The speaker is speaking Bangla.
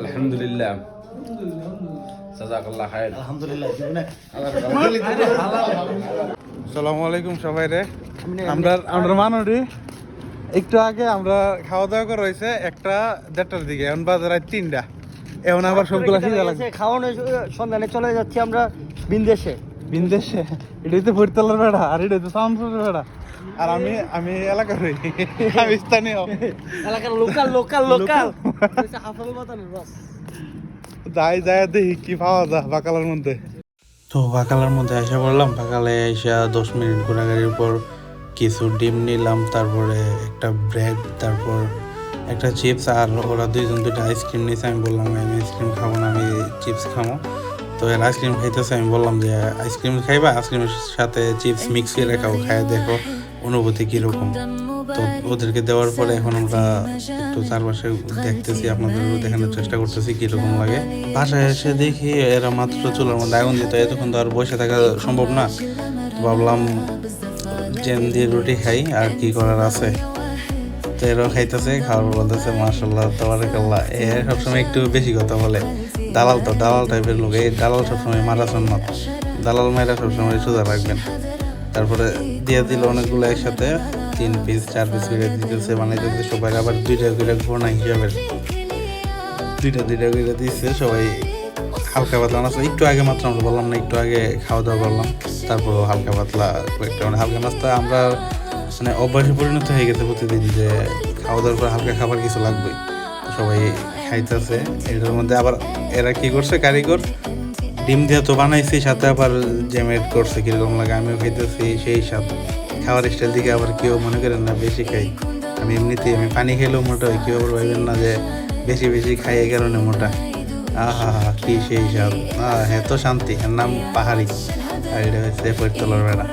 আলহামদুলিল্লাহ জাযাকাল্লাহ খাইর আলহামদুলিল্লাহ আসসালামু আলাইকুম সবাই রে। আমরা মানুষই একটু আগে আমরা খাওয়া দাওয়া করা হয়েছে 1-1:30টার দিকে, এখন বাজে রাত 3টা। এখন আবার সবগুলা খিদে লাগছে। খাওয়ানো সন্ধানে চলে যাচ্ছি আমরা বিন্দেশে। এটা হচ্ছে ভৈরতলার বেড়া, আর এটা হচ্ছে শামসুরের বেড়া, আর আমি এলাকার হই, আমি স্থানীয় এলাকার লোকাল হাফাল বাতানের বাস। যাই দেখি কি পাওয়া যায় বাকালার মধ্যে। তো বাকালার মধ্যে এসে পড়লাম। বাকালে এসে 10 মিনিট ঘোরাঘুরির পর কিছু ডিম নিলাম, তারপরে একটা ব্রেড, তারপর একটা চিপস, আর ওরা দুইটা আইসক্রিম নিয়েছে। আমি বললাম আমি আইসক্রিম খাবো না, আমি চিপস খাবো। তো এর আইসক্রিম খাইতেছে, আমি বললাম যে আইসক্রিম খাইবা, আইসক্রিমের সাথে চিপস মিক্স করে খাও, খাই দেখো অনুভূতি কীরকম। তো ওদেরকে দেওয়ার পরে এখন আমরা একটু চারপাশে দেখতেছি, আপনাদের দেখানোর চেষ্টা করতেছি কীরকম লাগে। বাসায় এসে দেখি এরা মাত্র চুলার মধ্যে আগুন দিত, এতক্ষণ তো আর বসে থাকা সম্ভব না। তো ভাবলাম জ্যাম দিয়ে রুটি খাই, আর কি করার আছে। তো এরাও খাইতেছে, খাওয়ার বলতেছে মাশাআল্লাহ তাবারাকাল্লাহ। এ সবসময় একটু বেশি কথা বলে, দালাল টাইপের লোক। এই দালাল সবসময় মারা সন্ন্যত, দালাল মায়েরা সবসময় সোজা রাখবেন। তারপরে দিয়ে দিল অনেকগুলো একসাথে, 3 পিস 4 পিস করে দিতেছে, বানাইতেছে সবাই। আবার 2টা করে ঘোড়া হিসাবের 2টা করে দিচ্ছে সবাই। হালকা পাতলা নাস্তা একটু আগে মাত্র, আমরা বললাম না একটু আগে খাওয়া দাওয়া করলাম, তারপর হালকা পাতলা কয়েকটা হালকা নাস্তা। আমরা অভ্যাসে পরিণত হয়ে গেছে প্রতিদিন যে খাওয়া দাওয়ার পর হালকা খাবার কিছু লাগবে। সবাই খাইতেছে। এটার মধ্যে আবার এরা কি করছে, কারিগর ডিম দিয়ে তো বানাইছি, সাথে আবার জ্যাম এড করছে, কিরকম লাগে আমিও খাইতেছি সেই স্বাদ। খাওয়ার স্টাইল দিকে আবার কেউ মনে করেন না বেশি খাই, আমি এমনিতেই পানি খেলেও মোটা হয়, কেউ আবার ভাববেন না যে বেশি খাই এই কারণে মোটা। আহা কি সেই স্বাদ, হ্যাঁ তো শান্তি। এর নাম পাহাড়ি, আর এটা হচ্ছে ভৈরতলার বেড়া।